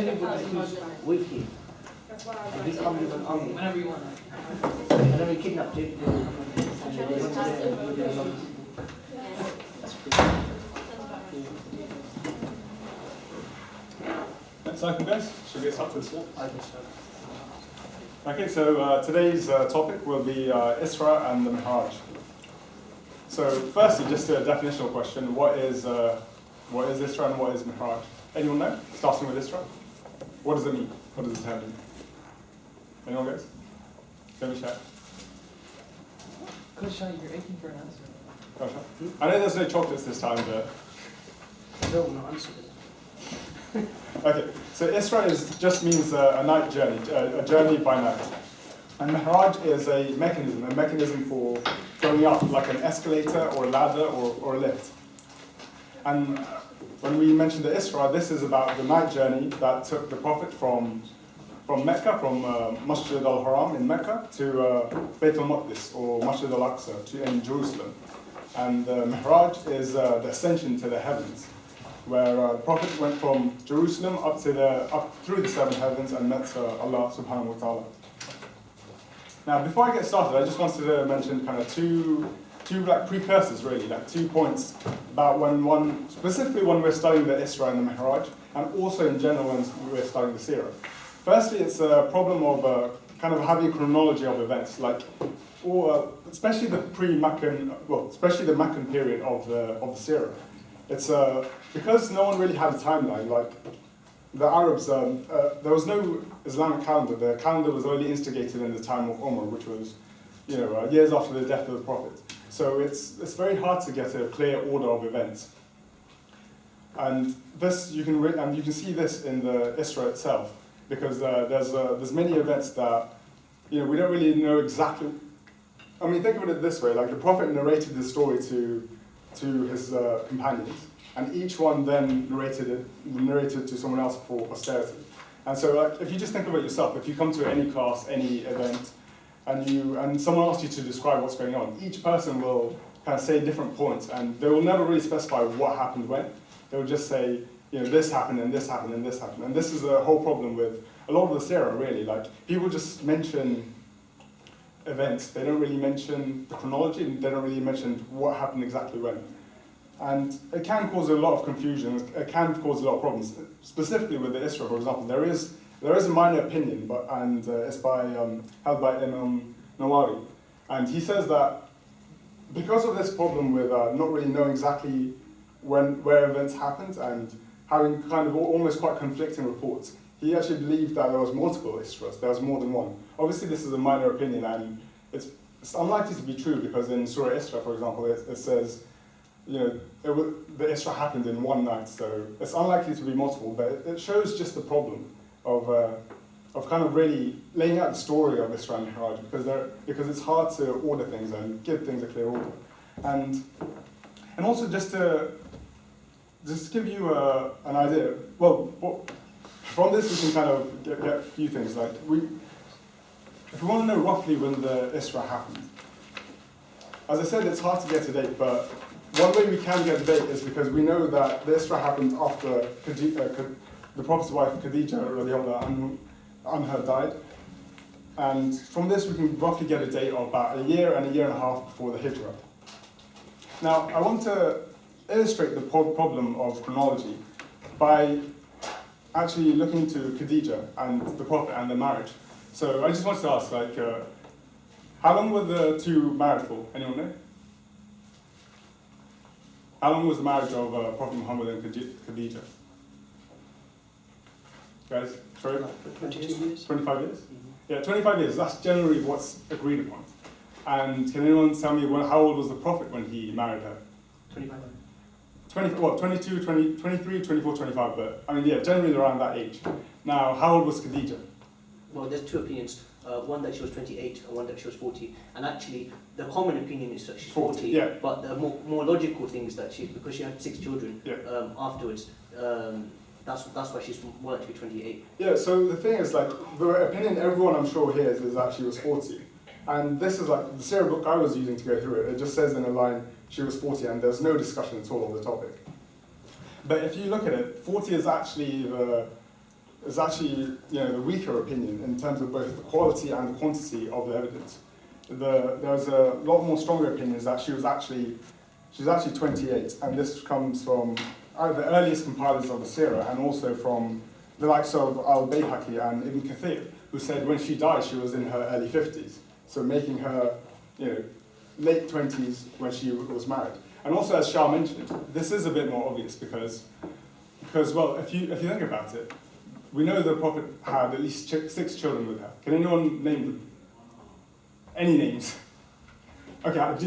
everybody who's with him. He's coming with an army. Whenever you want. And then we kidnapped him. Next item, guys. Should we get started? Okay, so today's topic will be Isra and the Mi'raj. So firstly, just a definitional question. What is Isra and what is Mi'raj? Anyone know? Starting with Isra. What does it mean? What does it term mean? Anyone guys? Let me check. Coach Shah, you're aching for an answer. Gosh, I know there's no chocolates this time, but... No, no answer. Okay, so Isra just means a night journey, a journey by night. And Mi'raj is a mechanism for going up, like an escalator or a ladder or a lift. And when we mentioned the Isra, this is about the night journey that took the Prophet from Mecca, from Masjid al-Haram in Mecca to Bayt al-Maqdis or Masjid al-Aqsa in Jerusalem. And the Mi'raj is the ascension to the heavens, where the Prophet went from Jerusalem up through the seven heavens and met Allah subhanahu wa ta'ala. Now, before I get started, I just wanted to mention kind of two like precursors, really, like 2 points about specifically when we're studying the Isra and the Mi'raj, and also in general when we're studying the Seerah. Firstly, it's a problem of kind of having a chronology of events, like, especially the especially the Meccan period of the Seerah. It's because no one really had a timeline. Like the Arabs, there was no Islamic calendar. The calendar was only instigated in the time of Umar, which was, years after the death of the Prophet. So it's very hard to get a clear order of events. And this you can see this in the Isra itself, because there's many events that we don't really know exactly. I mean, think of it this way: like the Prophet narrated the story to his companions, and each one then narrated to someone else for posterity. And so, like, if you just think about yourself, if you come to any class, any event, and someone asks you to describe what's going on, each person will kind of say different points, and they will never really specify what happened when. They will just say, this happened and this happened and this happened. And this is the whole problem with a lot of the Seerah, really. Like, people just mention events. They don't really mention the chronology, and they don't really mention what happened exactly when. And it can cause a lot of confusion. It can cause a lot of problems. Specifically with the Isra, for example, there is a minor opinion, and it's held by Imam Nawawi, and he says that because of this problem with not really knowing exactly where events happened and having kind of almost quite conflicting reports, he actually believed that there was multiple Isras. There was more than one. Obviously, this is a minor opinion, and it's unlikely to be true because in Surah Isra, for example, it says, the Isra happened in one night, so it's unlikely to be multiple. But it shows just the problem of kind of really laying out the story of Isra and Mi'raj, because it's hard to order things and give things a clear order, and also just to give you an idea. Well, from this we can kind of get a few things. Like if we want to know roughly when the Isra happened, as I said, it's hard to get a date, but one way we can get a date is because we know that the Isra happened after the Prophet's wife Khadija radiallahu anha died, and from this we can roughly get a date of about a year and a half before the Hijrah. Now, I want to illustrate the problem of chronology by actually looking to Khadija and the Prophet and their marriage. So I just wanted to ask, like, how long were the two married for? Anyone know? How long was the marriage of Prophet Muhammad and Khadija? Guys, sorry? 22 years. 25 years? Mm-hmm. Yeah, 25 years. That's generally what's agreed upon. And can anyone tell me how old was the Prophet when he married her? 25. 22, 23, 24, 25, but I mean, yeah, generally around that age. Now, how old was Khadija? Well, there's two opinions. One that she was 28 and one that she was 40. And actually, the common opinion is that she's 40. Yeah. But the more logical thing is that because she had 6 children afterwards, that's why she's more likely to be 28. Yeah, so the thing is, like, the opinion everyone I'm sure hears is that she was 40. And this is like, the Seerah book I was using to go through it, it just says in a line, she was 40, and there's no discussion at all on the topic. But if you look at it, 40 is actually is actually the weaker opinion in terms of both the quality and the quantity of the evidence. There's a lot more stronger opinions that she was actually 28, and this comes from the earliest compilers of the Seerah and also from the likes of al-Bayhaqi and Ibn Kathir, who said when she died she was in her early 50s, so making her late 20s when she was married. And also, as Shah mentioned, this is a bit more obvious because well, if you think about it, we know the Prophet had at least 6 children with her. Can anyone name them? Any names? Okay, do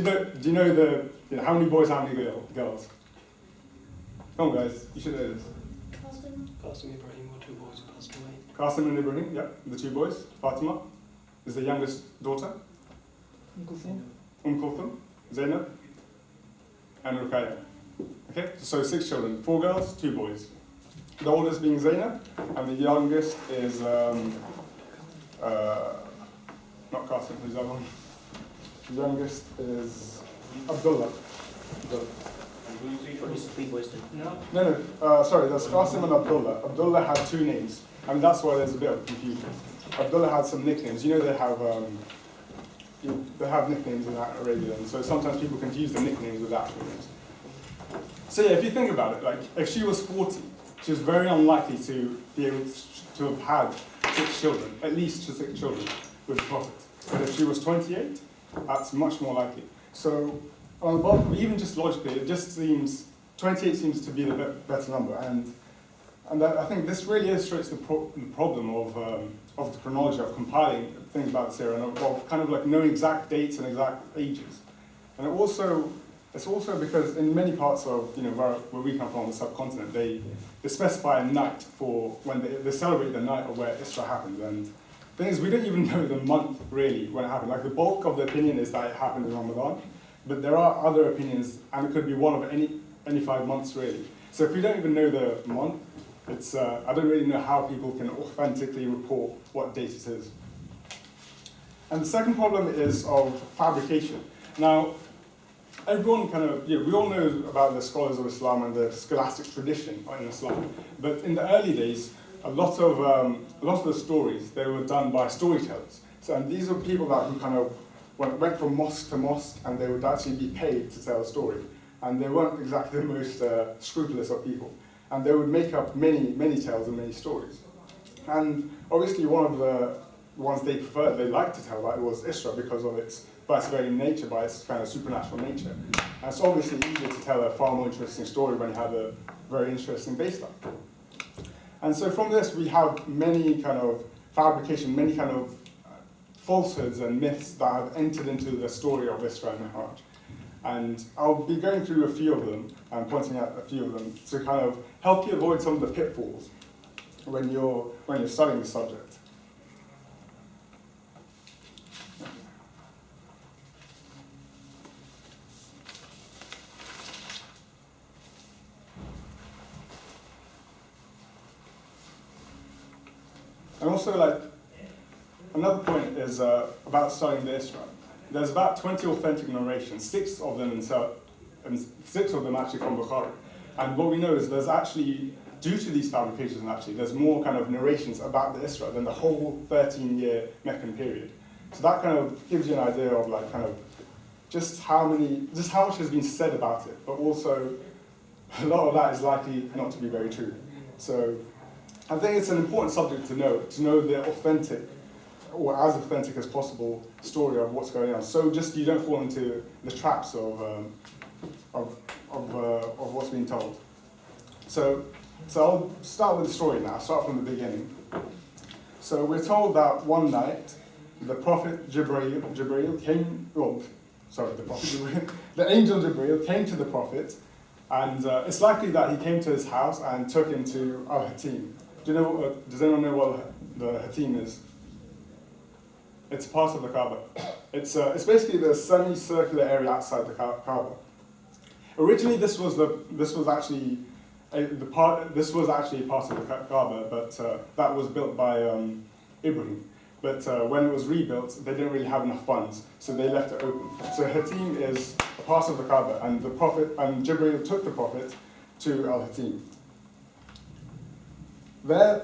you know how many boys, how many girls? Come on, guys, you should know this. Qasim Ibrahim were 2 boys who passed away. Qasim and Ibrahim, yeah, the 2 boys. Fatima is the youngest daughter. Kulthum, Zainab, and Ruqayya. Okay, so 6 children, 4 girls, 2 boys. The oldest being Zainab, and the youngest is not Qasim, who's the other one? The youngest is Abdullah. No, sorry, there's Qasim and Abdullah. Abdullah had 2 names, and that's why there's a bit of confusion. Abdullah had some nicknames. You know they have nicknames in Arabia, and so sometimes people confuse the nicknames with actual names. So yeah, if you think about it, like if she was 40, she was very unlikely to be able to have had 6 children, at least 6 children with the Prophet. But if she was 28, that's much more likely. So on the bottom, even just logically, it just seems 28 seems to be the better number, and I think this really illustrates the problem of the chronology, of compiling things about the Seerah, and of kind of like knowing exact dates and exact ages. And it's also because in many parts of where we come from, the subcontinent, they specify a night for when they celebrate the night of where Isra happened. And the thing is, we don't even know the month really when it happened. Like the bulk of the opinion is that it happened in Ramadan, but there are other opinions, and it could be one of any 5 months really. So if we don't even know the month, it's I don't really know how people can authentically report what date it is. And the second problem is of fabrication. Now, everyone we all know about the scholars of Islam and the scholastic tradition in Islam, but in the early days, a lot of the stories, they were done by storytellers. So, and these are people who kind of went from mosque to mosque, and they would actually be paid to tell a story. And they weren't exactly the most scrupulous of people. And they would make up many tales and many stories. And obviously one of the ones they preferred, they liked to tell, was Isra because of by its very nature, by its kind of supernatural nature. And it's obviously easier to tell a far more interesting story when you have a very interesting baseline. And so from this, we have many kind of fabrication, many kind of falsehoods and myths that have entered into the story of Isra and Mi'raj. And I'll be going through a few of them and pointing out a few of them to kind of help you avoid some of the pitfalls when you're studying the subject. And also, another point is about studying the Isra. There's about 20 authentic narrations, 6 of them actually from Bukhari. And what we know is there's actually, due to these fabrications there's more kind of narrations about the Isra than the whole 13-year Meccan period. So that kind of gives you an idea of just how much has been said about it, but also a lot of that is likely not to be very true. So I think it's an important subject to know the authentic, or as authentic as possible, story of what's going on. So just you don't fall into the traps of what's being told. So I'll start with the story now. I'll start from the beginning. So we're told that one night the Prophet Jibreel came. The angel Jibreel came to the Prophet, and it's likely that he came to his house and took him to Al-Hatim. Does anyone know what the Hatim is? It's part of the Kaaba. It's basically the semicircular area outside the Kaaba. Originally, this was actually part of the Kaaba, but that was built by Ibrahim. But when it was rebuilt, they didn't really have enough funds, so they left it open. So Hatim is a part of the Kaaba, and the Prophet and Jibreel took the Prophet to Al-Hatim. the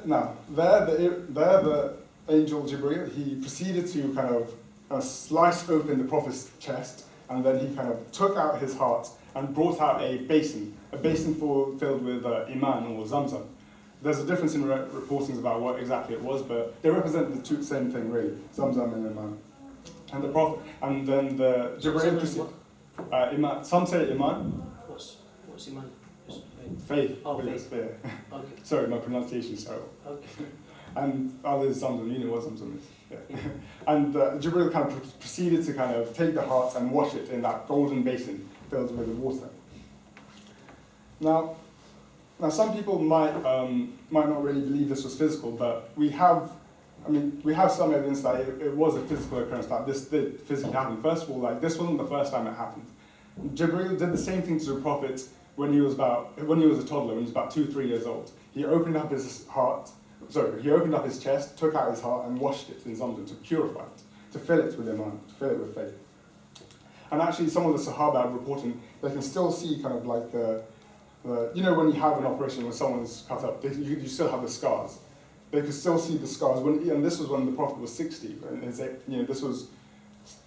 angel Jibreel, he proceeded to kind of slice open the Prophet's chest, and then he kind of took out his heart and brought out a basin filled with iman or zamzam. There's a difference in reportings about what exactly it was, but they represent the same thing really, zamzam and iman. And the Prophet, and then the Jibreel proceeded. Iman. Some say iman. What's iman? Just Faith. Oh, faith. faith. Yeah. Okay. Sorry, my pronunciation is terrible. Okay. And others zamzam, you know what zamzam is. Yeah. And Jibreel kind of proceeded to kind of take the heart and wash it in that golden basin filled with water. Now some people might not really believe this was physical, but we have some evidence that it was a physical occurrence, that this did physically happen. First of all, like, this wasn't the first time it happened. Jibreel did the same thing to the Prophet when he was a toddler, when he was about 2-3 years old. He opened up his chest, took out his heart, and washed it in Zamzam to purify it, to fill it with iman, to fill it with faith. And actually, some of the Sahaba are reporting they can still see kind of like you know, when you have an operation when someone's cut up, you still have the scars. They could still see the scars. And this was when the Prophet was 60. And this was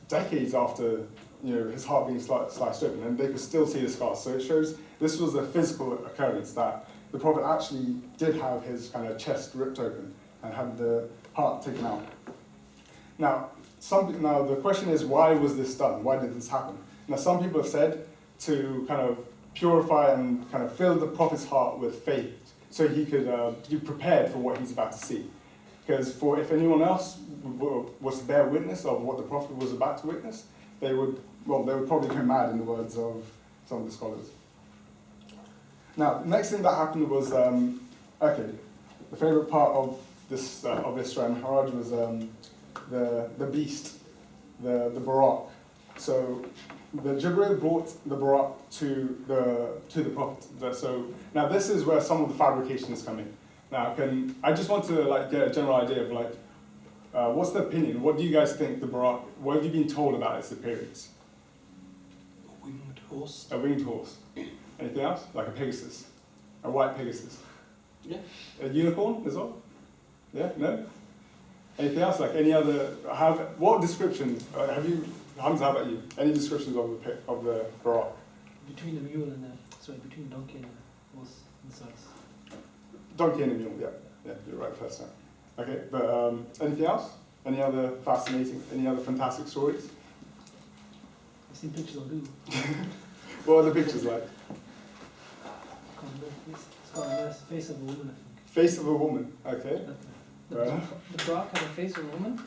decades after his heart being sliced open, and they could still see the scars. So it shows this was a physical occurrence, that the Prophet actually did have his kind of chest ripped open and had the heart taken out. Now the question is, why was this done? Why did this happen? Now, some people have said to kind of purify and kind of fill the Prophet's heart with faith, so he could be prepared for what he's about to see. Because if anyone else was to bear witness of what the Prophet was about to witness, they would probably go mad, in the words of some of the scholars. Now, the next thing that happened was, the favorite part of this of Isra and Mi'raj was the beast, the Buraq. So the Jibreel brought the Buraq to the Prophet. So now this is where some of the fabrication is coming. Now, I just want to get a general idea of what's the opinion? What do you guys think the Buraq? What have you been told about its appearance? A winged horse. A winged horse. Anything else? Like a Pegasus, a white Pegasus. Yeah. A unicorn as well. Yeah. No. Anything else? Like any other? What description have you? Hamza, how about you? Any descriptions of the Buraq? Between the mule and between the donkey and the horse in size. Donkey and a mule, yeah, you're right first time. Okay, but anything else? Any other fantastic stories? I've seen pictures on Google. What are the pictures like? It's got a nice face of a woman, I think. Face of a woman, okay. The Buraq had a face of a woman?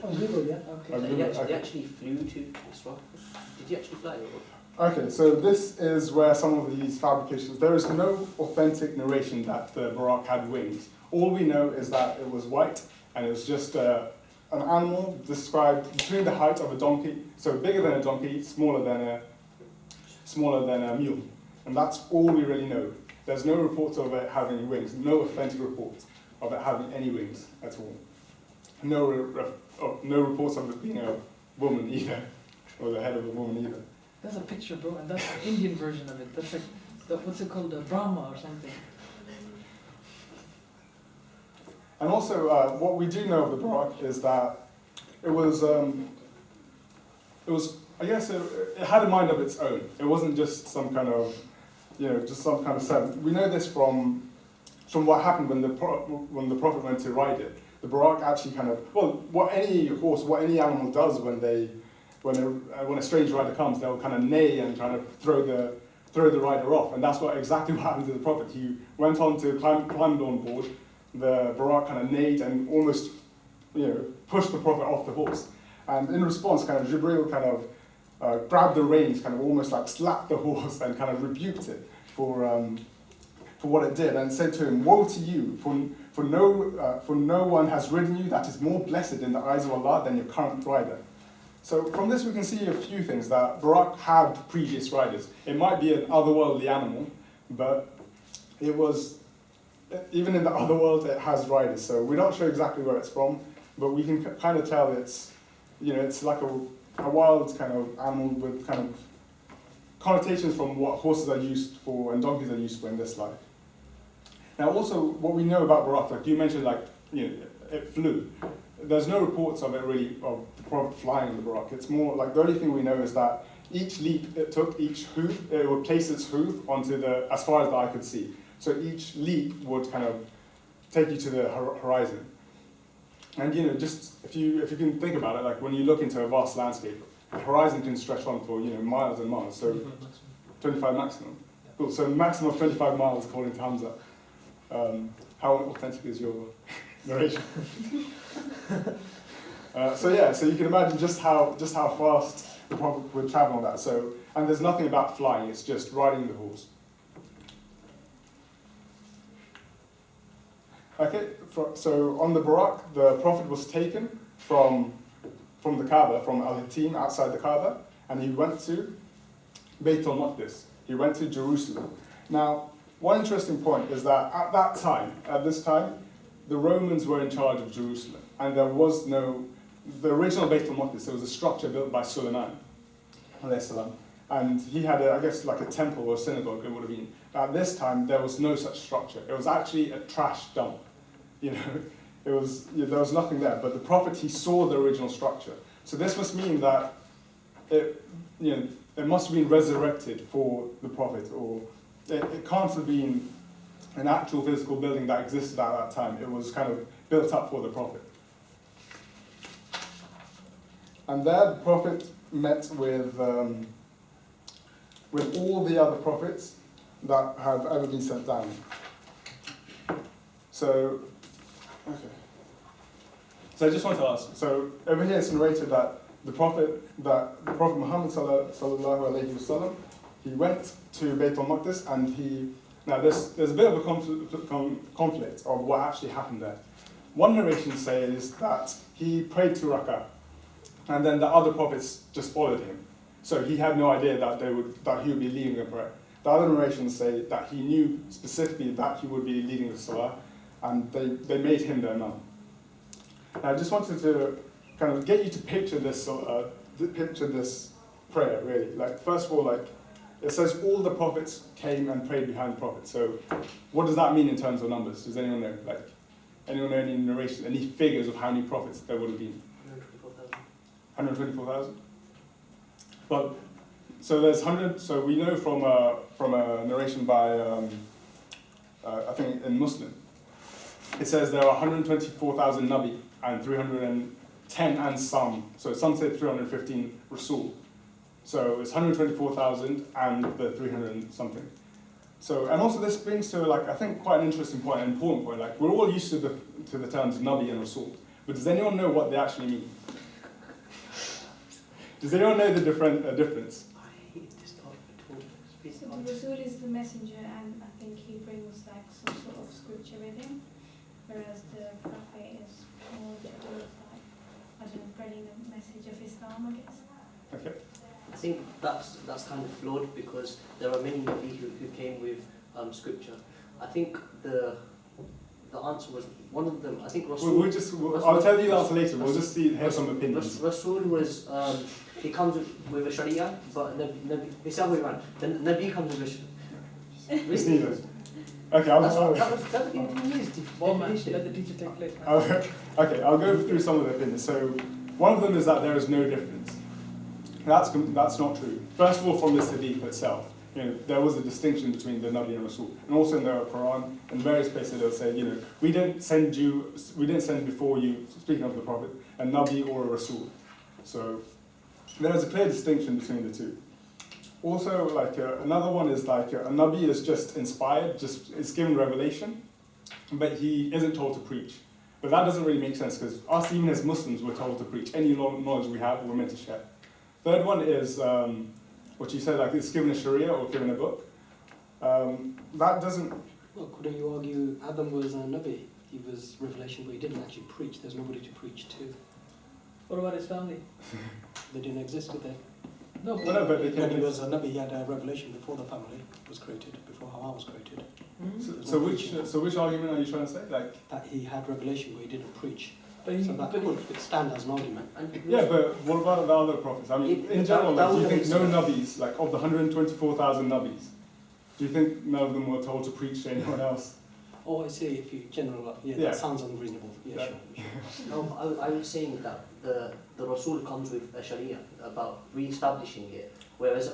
On Google, yeah. Okay. They actually flew to Isra. Did he actually fly? Okay, so this is where some of these fabrications, there is no authentic narration that the Buraq had wings. All we know is that it was white, and it was just an animal described between the height of a donkey, so bigger than a donkey, smaller than a mule. And that's all we really know. There's no reports of it having wings, no authentic reports of it having any wings at all. No reports of it being a woman either, or the head of a woman either. That's a picture, bro, and that's the Indian version of it. That's like, what's it called, Brahma or something. And also, what we do know of the Buraq is that it had a mind of its own. It wasn't just some kind of servant. We know this from what happened when the Prophet went to ride it. The Buraq actually what any animal does when a strange rider comes, they'll kind of neigh and try to throw the rider off, and that's exactly what happened to the Prophet. He went on to climbed on board. The Buraq kind of neighed and almost, pushed the Prophet off the horse. And in response, kind of Jibreel kind of grabbed the reins, kind of almost like slapped the horse and kind of rebuked it for what it did, and said to him, "Woe to you, for no one has ridden you that is more blessed in the eyes of Allah than your current rider." So from this we can see a few things, that Buraq had previous riders. It might be an otherworldly animal, but it was, even in the otherworld it has riders. So we're not sure exactly where it's from, but we can kind of tell it's like a wild kind of animal with kind of connotations from what horses are used for and donkeys are used for in this life. Now also, what we know about Buraq, like you mentioned, like, it flew. There's no reports of it really, of the Prophet flying the Buraq. It's more like, the only thing we know is that each leap it took, each hoof, it would place its hoof onto as far as the eye could see. So each leap would kind of take you to the horizon. And just if you can think about it, like when you look into a vast landscape, the horizon can stretch on for miles and miles. So 25 maximum. Cool. So maximum of 25 miles according to Hamza. How authentic is your narration? So you can imagine just how fast the Prophet would travel on that. So, and there's nothing about flying; it's just riding the horse. Okay, so on the Buraq, the Prophet was taken from the Kaaba, from Al-Hatim outside the Kaaba, and he went to Bayt al-Maqdis. He went to Jerusalem. Now, one interesting point is that at this time, the Romans were in charge of Jerusalem, and there was no, the original Bayt al-Maqdis, there was a structure built by Sulaiman, alayhi salam, and he had, I guess, like a temple or synagogue, it would have been. At this time, there was no such structure. It was actually a trash dump. There was nothing there, but the Prophet, he saw the original structure. So this must mean that it must have been resurrected for the Prophet, or it can't have been an actual physical building that existed at that time. It was kind of built up for the Prophet. And there the Prophet met with all the other prophets that have ever been sent down. So, okay. So I just want to ask, so over here it's narrated that the Prophet Muhammad sallallahu alaihi wasallam, he went to Bayt al-Maqdis, and there's a bit of a conflict of what actually happened there. One narration says that he prayed 2 rak'ah, and then the other prophets just followed him. So he had no idea that he would be leading the prayer. The other narrations say that he knew specifically that he would be leading the salah, and they made him their imam. Now I just wanted to kind of get you to picture this prayer, really. Like, first of all, like, it says all the prophets came and prayed behind the Prophet. So what does that mean in terms of numbers? Does anyone know? Like, anyone know any narration, any figures of how many prophets there would have been? 124,000. But so there's 100. So we know from a narration by I think in Muslim, it says there are 124,000 Nabi and 310 and some. So some say 315 Rasul. So it's 124,000 and the 300 and something. So, and also this brings to, like, I think quite an interesting point, an important point. Like, we're all used to the terms Nabi and Rasul, but does anyone know what they actually mean? Does anyone know the difference? I hate this topic. So the Rasul is the messenger, and I think he brings like some sort of scripture with him, whereas the Prophet is more to do with like, I don't know, spreading the message of Islam, I guess. Okay. I think that's kind of flawed, because there are many Nabi who came with scripture. I think the answer was one of them. I think Rasul. I'll tell you the answer later. We'll just hear some opinions. Rasul was he comes with a Sharia, but Nabi it's the other way around. The Nabi comes with a It's neither. Okay, that Let the teacher take place. Okay, I'll go through some of the opinions. So one of them is that there is no difference. That's not true. First of all, from the Hadith itself, there was a distinction between the Nabi and Rasul, and also in the Quran, in various places they'll say, we didn't send before you, speaking of the Prophet, a Nabi or a Rasul. So there is a clear distinction between the two. Also, like another one is like a Nabi is just inspired, it's given revelation, but he isn't told to preach. But that doesn't really make sense, because us, even as Muslims, we're told to preach. Any knowledge we have, we're meant to share. Third one is what you said, like it's given a Sharia or given a book. That doesn't. Well, couldn't you argue Adam was a Nabi? He was revelation, but he didn't actually preach. There's nobody to preach to. What about his family? They didn't exist, did they? No, but they When he was a Nabi, he had a revelation before the family was created, before Hawa was created. Mm-hmm. So which argument are you trying to say? Like that he had revelation, but he didn't preach. But So that could stand as an argument. Yeah, but what about the other prophets? I mean, in general, like, do you think no Nabis, like of the 124,000 Nabis, do you think none of them were told to preach to anyone else? Oh, I see. If you general, yeah, Yeah. that sounds unreasonable. Yeah, Yeah. sure. No, I was saying that the Rasul comes with a Sharia about re-establishing it, whereas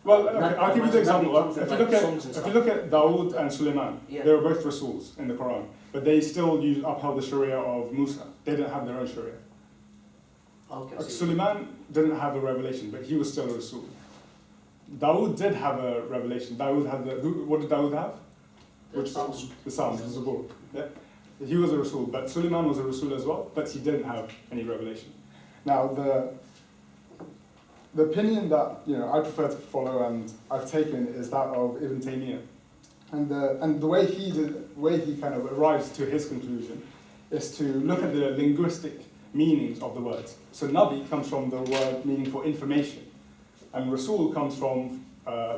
Well, okay, I'll give you the example. Nabi comes If with, you like, look at songs and if you stuff. look at Dawood and Suleiman, Yeah. they were both Rasuls in the Quran, but they still upheld the Sharia of Musa. They didn't have their own Sharia. Okay, I Like, see. Suleiman didn't have a revelation, but he was still a Rasul. Dawood did have a revelation. Dawood had what did Dawood have? The Which Psalms. the Psalms, the Zabur. Yeah. He was a Rasul, but Suleiman was a Rasul as well, but he didn't have any revelation. Now the opinion that I prefer to follow and I've taken is that of Ibn Taymiyyah, and the way he kind of arrives to his conclusion is to look at the linguistic meanings of the words. So Nabi comes from the word meaning for information, and Rasul comes from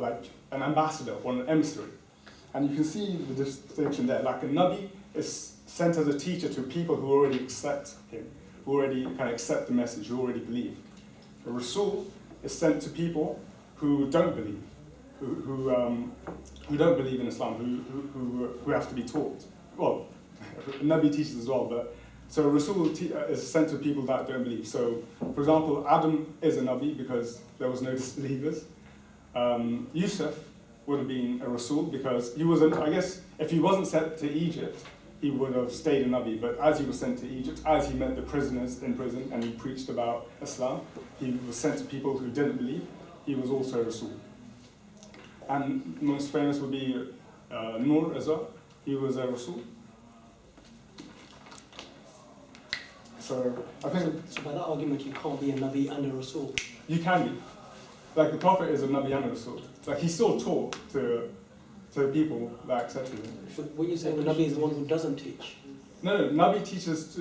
like an ambassador or an emissary. And you can see the distinction there. Like a Nabi is sent as a teacher to people who already accept him, who already kind of accept the message, who already believe. A Rasul is sent to people who don't believe, who don't believe in Islam, who have to be taught. Well, a Nabi teaches as well, but so a Rasul is sent to people that don't believe. So, for example, Adam is a Nabi because there was no disbelievers. Yusuf would have been a Rasul because he wasn't, I guess, if he wasn't sent to Egypt, he would have stayed a Nabi. But as he was sent to Egypt, as he met the prisoners in prison and he preached about Islam, he was sent to people who didn't believe, he was also a Rasul. And most famous would be Nur as well. He was a Rasul. So I think So by that argument, you can't be a Nabi and a Rasul. you can be. Like the Prophet is a Nabi and a Rasul. Like he still taught to people that accepted him. But what you're saying, the Nabi is the one who doesn't teach. No, Nabi teaches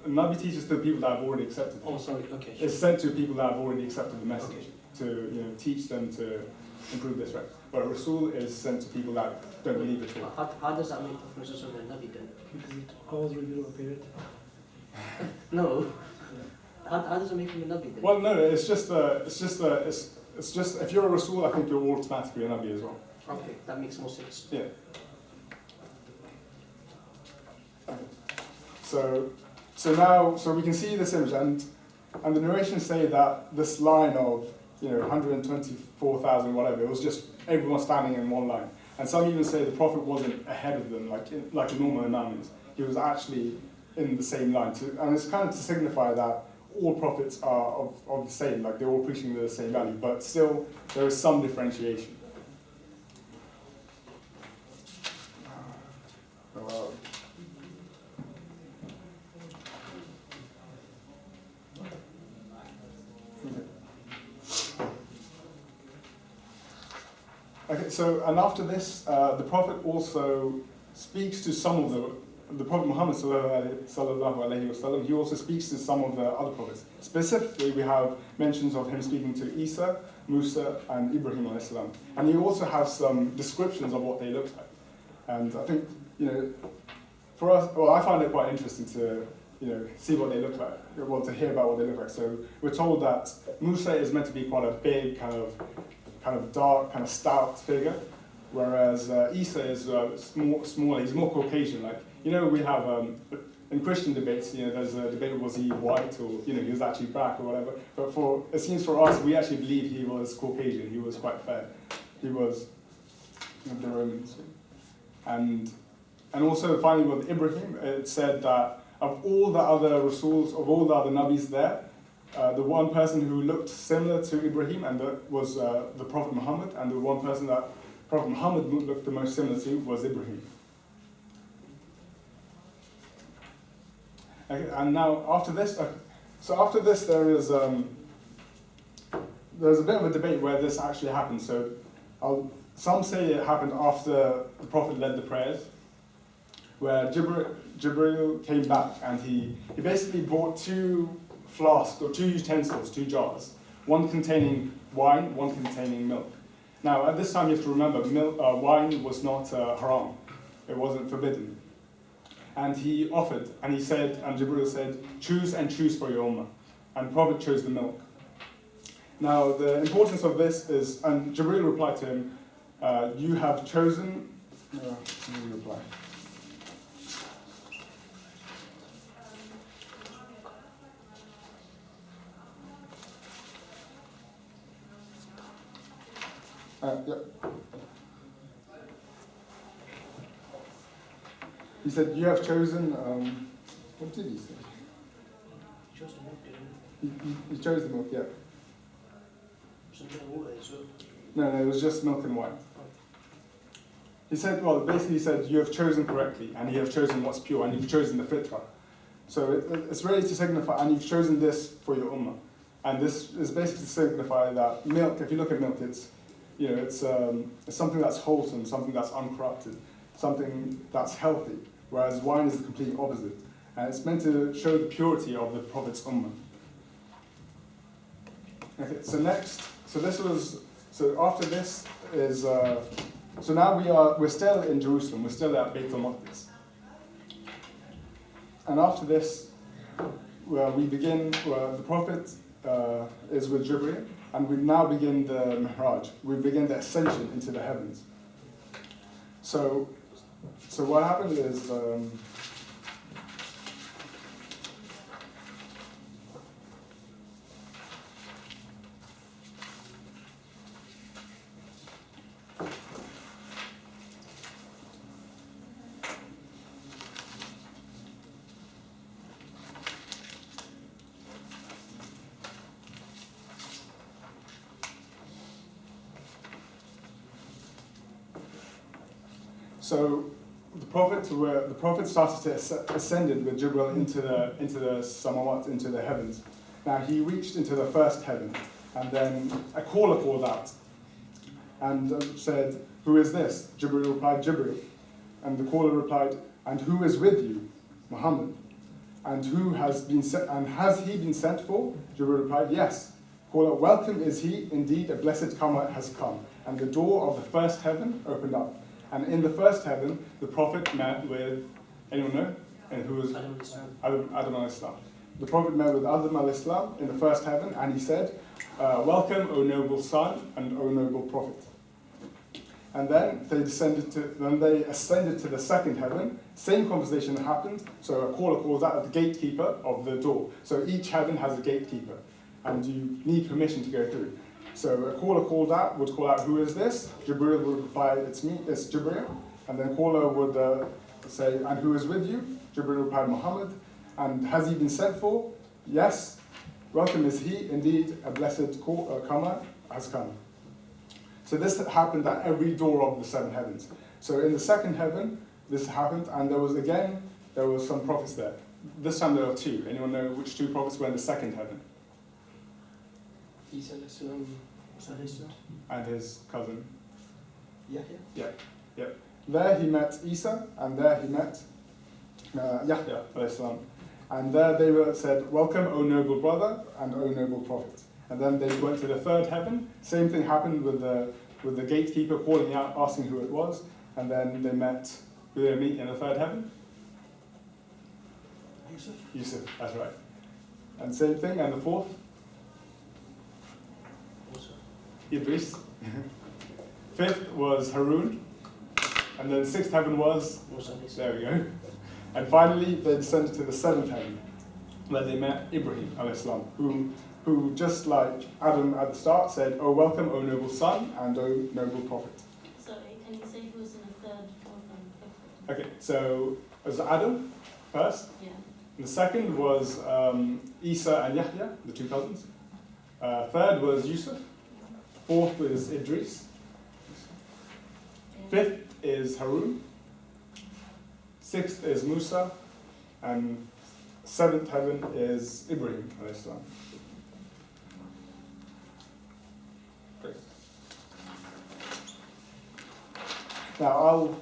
Nabi teaches to the people that have already accepted him. Oh, sorry. Okay. It's sent to people that have already accepted the message to teach them to improve this, right? But Rasul is sent to people that don't believe it at all. How does that make the Prophet a Nabi then? I was revealed a period. No. How does it make him a Nabi then? Well, no, it's just if you're a Rasul, I think you're automatically a Nabi as well. Okay, that makes more sense. Yeah. So we can see this image, and the narrations say that this line of 124,000 whatever, it was just everyone standing in one line, and some even say the Prophet wasn't ahead of them like a normal imam is. He was actually in the same line, and it's kind of to signify that all prophets are of the same, like they're all preaching the same value, but still there is some differentiation. Okay, so and after this, the Prophet also speaks to some of the Prophet Muhammad sallallahu alaihi wasallam. He also speaks to some of the other prophets. Specifically, we have mentions of him speaking to Isa, Musa, and Ibrahim alayhi salam. And he also has some descriptions of what they looked like. And I think for us, well, I find it quite interesting to see what they look like, well, to hear about what they look like. So we're told that Musa is meant to be quite a big, kind of dark, kind of stout figure, whereas Isa is smaller. He's more Caucasian. Like we have in Christian debates, there's a debate: was he white or he was actually black or whatever. But it seems for us, we actually believe he was Caucasian. He was quite fair. He was the Romans, and also finally with Ibrahim, it said that of all the other Rasuls, of all the other Nabis there, the one person who looked similar to Ibrahim and that was the Prophet Muhammad, and the one person that Prophet Muhammad looked the most similar to was Ibrahim. Okay, and now after this, there's a bit of a debate where this actually happened. So some say it happened after the Prophet led the prayers, where Jibreel came back and he basically brought two flasks or two utensils, two jars, one containing wine, one containing milk. Now at this time you have to remember, wine was not haram, it wasn't forbidden. And he offered, and Jibreel said, choose for your ummah. And the Prophet chose the milk. Now the importance of this is, and Jibreel replied to him, you have chosen, let me reply. Yeah. He said, you have chosen, what did he say? Chose the milk, didn't He chose the milk, yeah. you? Something water as well. No, it was just milk and wine. He said, well, basically he said, you have chosen correctly, and you have chosen what's pure, and you've chosen the fitrah. So it's really to signify, and you've chosen this for your ummah. And this is basically to signify that milk, if you look at milk, it's, you know, it's something that's wholesome, something that's uncorrupted, something that's healthy, whereas wine is the complete opposite. And it's meant to show the purity of the Prophet's ummah. Okay, so next, so after this is, so now we're still in Jerusalem, we're still at Beit al-Maqdis. And after this, we begin, the Prophet is with Jibreel, and we now begin the Mi'raj. We begin the ascension into the heavens. So what happened is, so the Prophet started to ascended with Jibreel into the samawat, into the heavens. Now he reached into the first heaven, and then a caller called out and said, "Who is this?" Jibreel replied, "Jibreel." And the caller replied, "And who is with you?" Muhammad. "And who has been sent? And has he been sent for?" Jibreel replied, "Yes." Caller, "Welcome is he, indeed a blessed comer has come." And the door of the first heaven opened up. And in the first heaven, the Prophet met with, anyone know? And who was Adam al-Islam. Adam al-Islam. The Prophet met with Adam al-Islam in the first heaven, and he said, "Welcome, O noble son, and O noble Prophet." And then they ascended to the second heaven. Same conversation happened. So a caller calls out at the gatekeeper of the door. So each heaven has a gatekeeper, and you need permission to go through. So a caller would call out, "Who is this?" Jibreel would reply, "It's me, it's Jibreel." And then caller would say, "And who is with you?" Jibreel replied, "Muhammad." "And has he been sent for?" "Yes." "Welcome is he, indeed a blessed comer has come." So this happened at every door of the seven heavens. So in the second heaven, this happened, and there was some prophets there. This time there were two. Anyone know which two prophets were in the second heaven? Isa And his cousin. Yahya. Yeah. There he met Isa, and there he met Yahya alayhi salam. And there they said, "Welcome, O noble brother, and O noble prophet." And then they went to the third heaven. Same thing happened with the gatekeeper calling out, asking who it was. And then they met, who did they meet in the third heaven? Yusuf, that's right. And same thing, and the fourth? Idris. Fifth was Harun. And then the sixth heaven was? There we go. And finally, they descended to the seventh heaven, where they met Ibrahim alayhi salam, who just like Adam at the start said, "Oh, welcome, O noble son, and O noble prophet." Sorry, can you say who was in the third, fourth, and fifth? Okay, so it was Adam first. Yeah. The second was Isa and Yahya, the two cousins. Third was Yusuf. Fourth was Idris. Fifth is Harun. Sixth is Musa. And seventh heaven is Ibrahim alayhi salam. Great. Now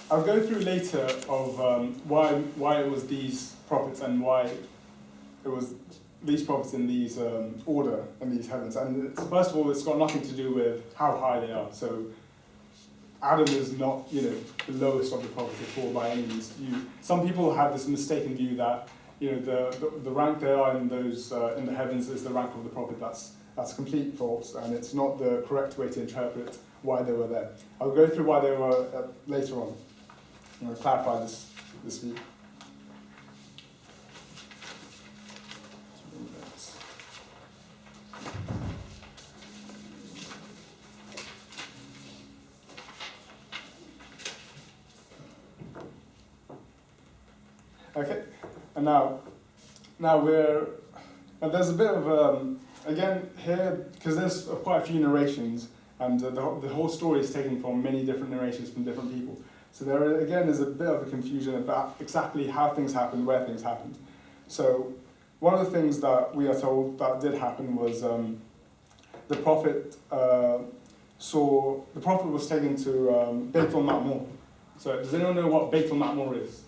I'll go through later of why it was these prophets and why it was these prophets in these order in these heavens. And first of all, it's got nothing to do with how high they are. So Adam is not, the lowest of the prophets at all by any means. Some people have this mistaken view that, the rank they are in those in the heavens is the rank of the prophet. That's complete false, and it's not the correct way to interpret why they were there. I'll go through why they were later on. I'm going to clarify this view. Okay, and now there's a bit of, again, here, because there's quite a few narrations, and the whole story is taken from many different narrations from different people. So there, again, is a bit of a confusion about exactly how things happened, where things happened. So one of the things that we are told that did happen was the prophet was taken to Beit al-Ma'mur. So does anyone know what Beit al-Ma'mur is?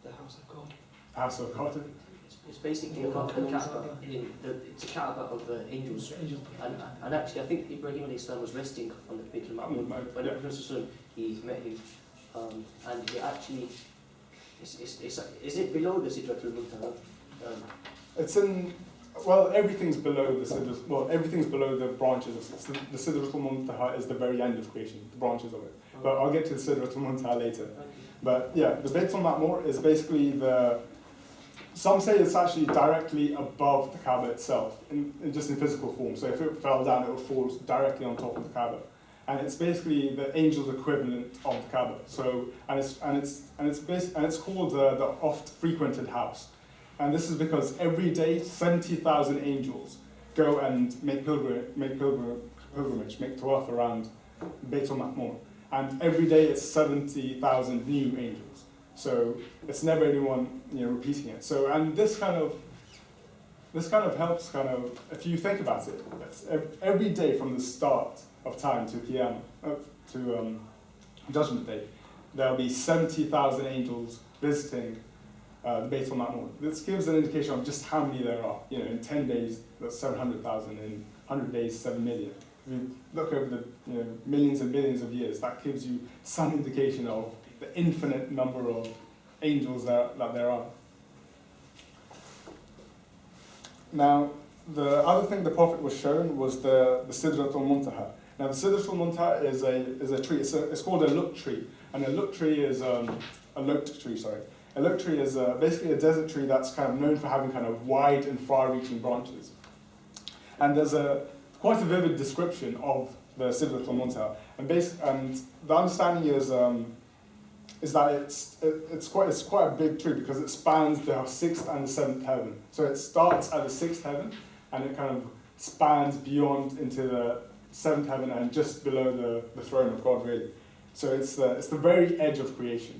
The house of God. House of God. It's basically a Kaaba. It's a Kaaba of the angels. And actually, I think Ibrahim alayhi salam was resting on the Beit al-Ma'mur when the Prophet he met him, and he actually is it below the Sidratul Muntaha? It's in, well, everything's below the Sidratul, well, everything's below the branches of the Sidratul Muntaha is the very end of creation, the branches of it. But I'll get to the Sidratul Muntaha later. Okay. But yeah, the Beit al-Ma'mur is basically some say it's actually directly above the Kaaba itself, just in physical form. So if it fell down, it would fall directly on top of the Kaaba. And it's basically the angel's equivalent of the Kaaba. So it's called the oft frequented house. And this is because every day 70,000 angels go and make pilgrimage, make tawaf around Beit al-Ma'mur. And every day it's 70,000 new angels. So it's never anyone repeating it. So and this kind of helps if you think about it, every day from the start of time to Qiyamah, to Judgment Day, there'll be 70,000 angels visiting the Beit al-Ma'mur. This gives an indication of just how many there are. In 10 days, that's 700,000. In 100 days, 7 million. If you look over the millions and billions of years, that gives you some indication of the infinite number of angels that there are. Now, the other thing the Prophet was shown was the Sidratul Muntaha. Now, the Sidratul Muntaha is a tree. It's called a look tree, and a look tree is a lote tree. Sorry, a lote tree is basically a desert tree that's kind of known for having kind of wide and far-reaching branches. And there's quite a vivid description of the Sidratul Muntaha, and the understanding is that it's quite a big tree because it spans the 6th and the 7th heaven. So it starts at the 6th heaven and it kind of spans beyond into the 7th heaven and just below the throne of God, really. So it's the very edge of creation,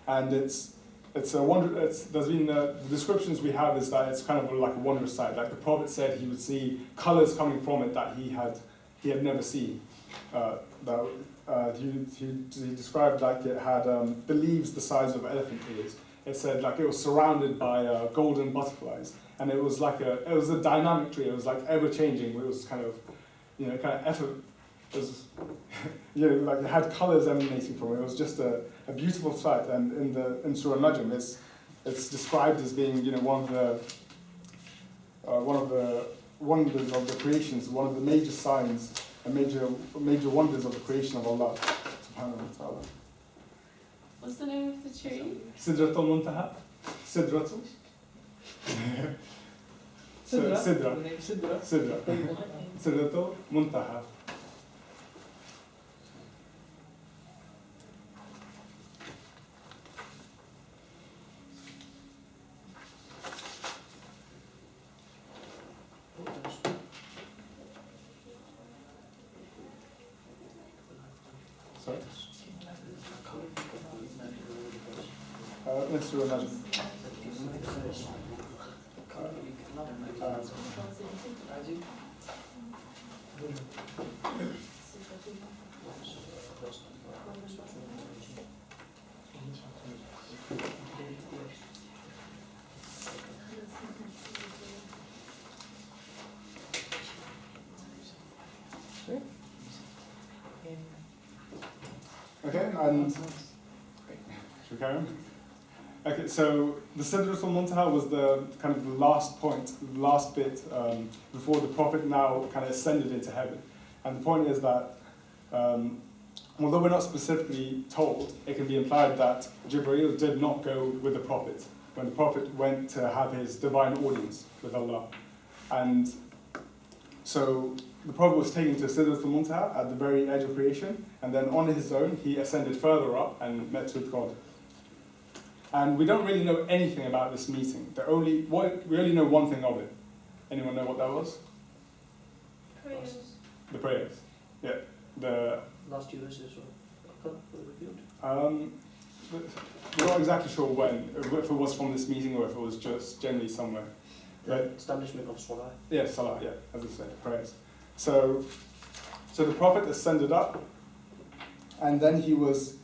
and it's a wonder. There's been the descriptions we have is that it's kind of like a wondrous sight. Like the Prophet said, he would see colors coming from it that he had never seen. He described like it had the leaves the size of elephant ears. It said like it was surrounded by golden butterflies, and it was a dynamic tree. It was like ever changing. It was kind of effort. It was like it had colors emanating from it. It was just a beautiful sight. And in Surah Najm, it's described as being one of the wonders of the creations, one of the major signs. Major wonders of the creation of Allah subhanahu wa ta'ala. What's the name of the tree? Sidratul Muntaha. Sidratul. Sidra. Sidratul Muntaha. Let's do another. Okay, and should we carry on? Okay, so the Sidratul Muntaha was the kind of the last point, the last bit before the Prophet now kind of ascended into heaven. And the point is that although we're not specifically told, it can be implied that Jibreel did not go with the Prophet when the Prophet went to have his divine audience with Allah. And so the Prophet was taken to Sidratul Muntaha at the very edge of creation, and then on his own he ascended further up and met with God. And we don't really know anything about this meeting. We only know one thing of it. Anyone know what that was? Prayers. The prayers. Yeah. The Last few verses were revealed. we're not exactly sure when, if it was from this meeting or if it was just generally somewhere. The establishment of Salah. Yeah, Salah, yeah, as I said, prayers. So the Prophet ascended up, and then he was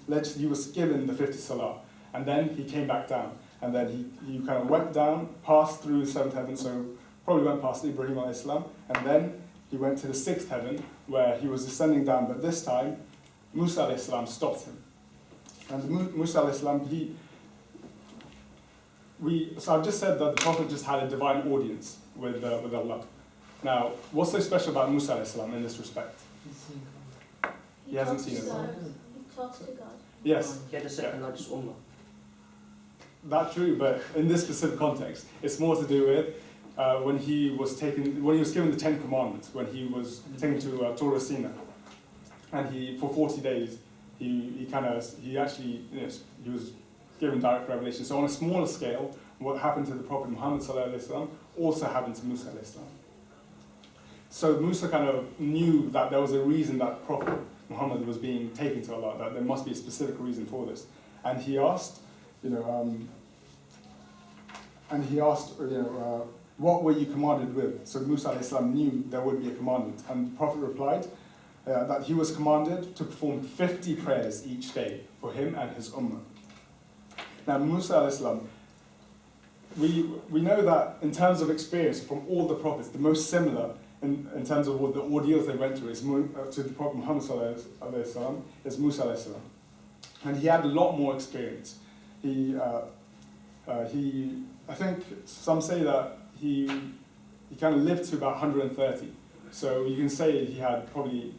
given the 50 Salah, and then he came back down, and then he kind of went down, passed through the 7th heaven, so probably went past Ibrahim alayhi salam, and then he went to the 6th heaven, where he was descending down, but this time, Musa alayhi salam stopped him. And Musa alayhi salam, so I've just said that the Prophet just had a divine audience with Allah. Now, what's so special about Musa alayhi salam in this respect? He hasn't seen it. God. He talks to God. Yes, He had the second largest ummah. that's true, but in this specific context, it's more to do with when he was given the 10 Commandments, when he was taken to Torah Sinai, and for 40 days, he was given direct revelation. So on a smaller scale, what happened to the Prophet Muhammad ﷺ also happened to Musa ﷺ. So Musa kind of knew that there was a reason that Prophet Muhammad was being taken to Allah, that there must be a specific reason for this. And he asked, what were you commanded with? So Musa ﷺ knew there would be a commandment. And the Prophet replied that he was commanded to perform 50 prayers each day for him and his ummah. Now Musa ﷺ, we know that in terms of experience from all the prophets, the most similar in terms of what the ordeals they went through to the Prophet Muhammad ﷺ is Musa ﷺ. And he had a lot more experience. I think some say that he kind of lived to about 130. So you can say he had probably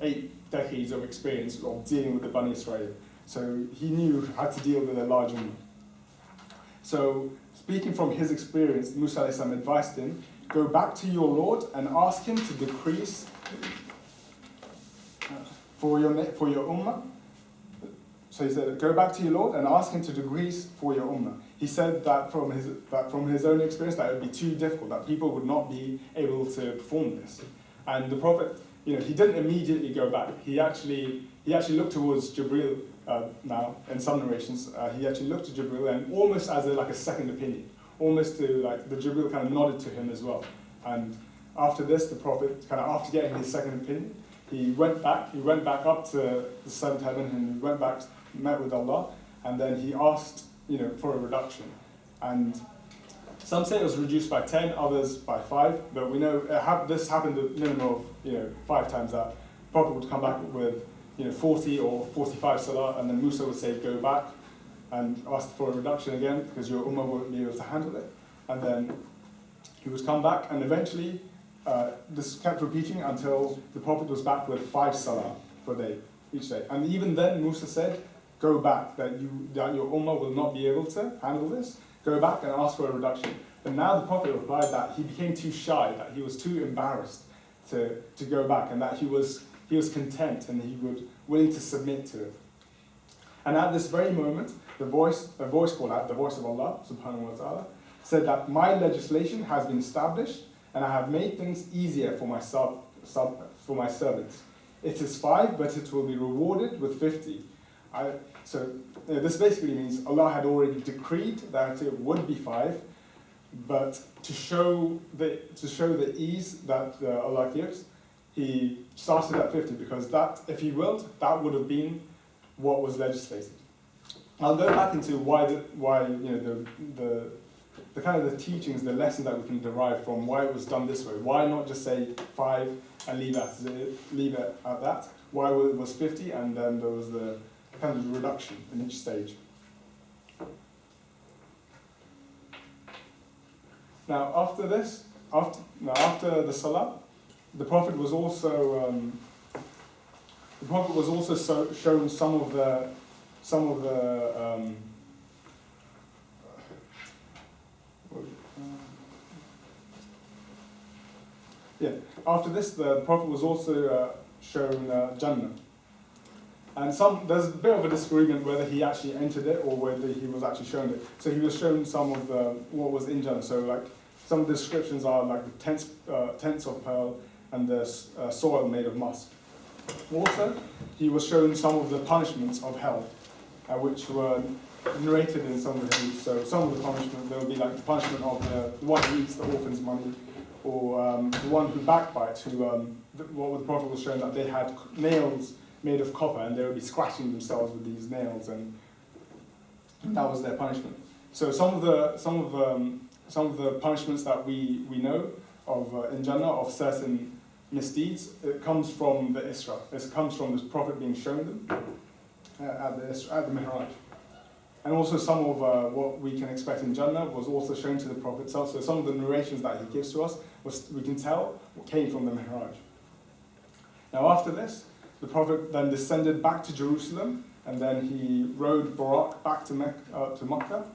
8 decades of experience of dealing with the Bani Israel. So he knew how to deal with a large ummah. So speaking from his experience, Musa alayhi salam advised him, go back to your Lord and ask him to decrease for your ummah. So he said, go back to your Lord and ask him to decrease for your ummah. He said that from his own experience that it would be too difficult, that people would not be able to perform this. And the Prophet, he didn't immediately go back. He actually looked towards Jibreel now, in some narrations. He actually looked to Jibreel and almost as a second opinion, almost to the Jibreel kind of nodded to him as well. And after this, the Prophet, after getting his second opinion, he went back up to the 7th heaven, and he went back, met with Allah, and then he asked, for a reduction. And some say it was reduced by 10, others by 5, but we know this happened a minimum of 5 times that. The Prophet would come back with 40 or 45 salah, and then Musa would say, go back and ask for a reduction again, because your ummah won't be able to handle it. And then he would come back, and eventually this kept repeating until the Prophet was back with 5 salah per day, each day. And even then Musa said, go back, that your ummah will not be able to handle this. Go back and ask for a reduction. But now the Prophet replied that he became too shy, that he was too embarrassed to go back, and that he was content and he was willing to submit to it. And at this very moment, a voice called out, the voice of Allah subhanahu wa ta'ala, said that my legislation has been established and I have made things easier for my servants. It is 5, but it will be rewarded with 50. This basically means Allah had already decreed that it would be 5, but to show the ease that Allah gives, He started at 50, because that, if He willed, that would have been what was legislated. I'll go back into why the kind of the teachings, the lessons that we can derive from why it was done this way. Why not just say 5 and leave it at that? Why it was 50 and then there was the kind of reduction in each stage. Now after the Salah, the Prophet was also shown some of the after this, the Prophet was also shown Jannah. And there's a bit of a disagreement whether he actually entered it or whether he was actually shown it. So he was shown some of what was in Jannah. So like some of the descriptions are like the tents of pearl and the soil made of musk. Also, he was shown some of the punishments of hell, which were narrated in some of the hadiths. So some of the punishment, there will be like the punishment of the one who eats the orphan's money, or the one who backbites, what the Prophet was showing that they had nails made of copper and they would be scratching themselves with these nails, and that was their punishment. So some of the punishments that we know of in Jannah of certain misdeeds, it comes from the Isra. It comes from the Prophet being shown them at the Mi'raj. And also some of what we can expect in Jannah was also shown to the Prophet himself. So some of the narrations that he gives to us, we can tell came from the Mi'raj. Now after this, the Prophet then descended back to Jerusalem, and then he rode Buraq back to Mecca.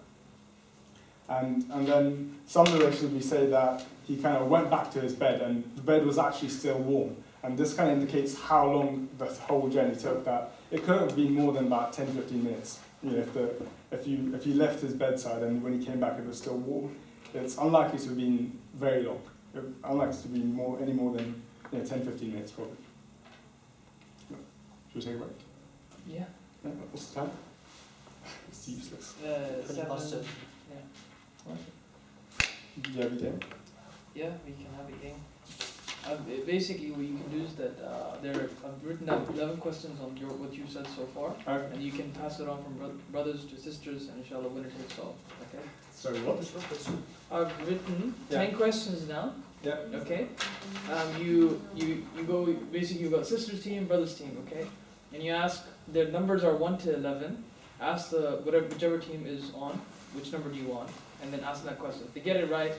And then some narrations we say that he kind of went back to his bed, and the bed was actually still warm. And this kind of indicates how long the whole journey took, that it could have been more than about 10-15 minutes. You know, if you left his bedside and when he came back it was still warm, it's unlikely to have been very long. Unlikely to be any more than 10-15 minutes probably. Should we take a break? Yeah. Yeah, what's the time? It's useless. 7. Yeah. Do you have a game? Yeah, we can have a game. Basically, what you can do is that I've written down 11 questions on what you said so far, Okay. and you can pass it on from brothers to sisters, and inshallah, winner takes all. Okay. Sorry, what? I've written Yeah. 10 questions down. Yeah. Okay. You go basically. You got sisters team, brothers team. Okay. And you ask, their numbers are 1 to 11. Ask whichever team is on, which number do you want, and then ask them that question. If they get it right,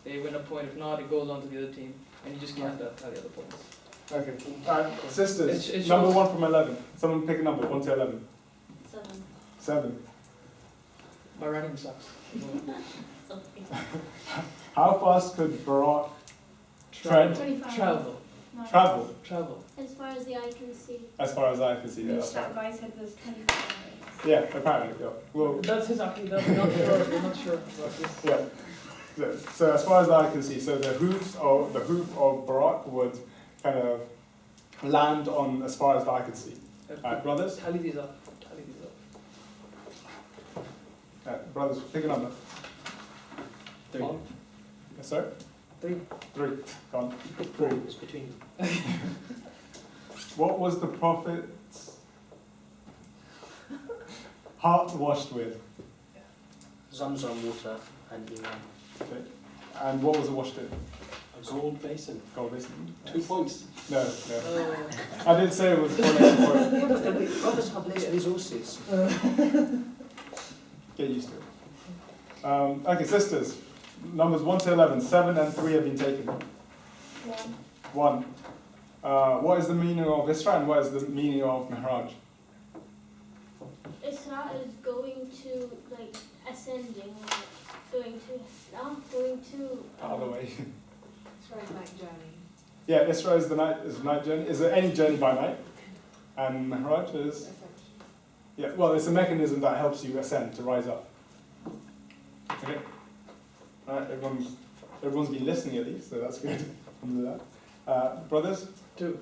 they win a point. If not, it goes on to the other team, and you just count the other points. Okay. Sisters, It number shows- 1 from 11. Someone pick a number, 1 to 11. 7. 7. My writing sucks. Something. How fast could Buraq tread? 25. Travel. No. Travel? As far as the eye can see. As far as I can see, yeah, Which that's that right. guy said was 25 minutes. Yeah, apparently, yeah. Well, That's his aqidah. We're not sure. We're not sure about this. yeah. So as far as I can see, so the hoof of Buraq would kind of land on as far as the eye could see. Alright, brothers? Tally these up. Brothers, pick a number. 3. Yes, sir? 3. 3. Gone. 4 is between them. What was the Prophet's heart washed with? Zamzam water and Iman. Okay. And what was it washed in? A gold basin. Gold basin. 2 points. No. Oh. I didn't say it was 1 extra point. Yeah, but brothers have less resources. Get used to it. Okay, sisters. Numbers 1 to 11. 7 and 3 have been taken. 1. What is the meaning of Isra and what is the meaning of Mi'raj? Isra is going to, like, ascending, like, going to... Out of the way. It's very night journey. Yeah, Isra is the night journey. Is there any journey by night? And Mi'raj is? Yeah, well, it's a mechanism that helps you ascend, to rise up. Okay? Alright, everyone's been listening at least, so that's good. Brothers? 2.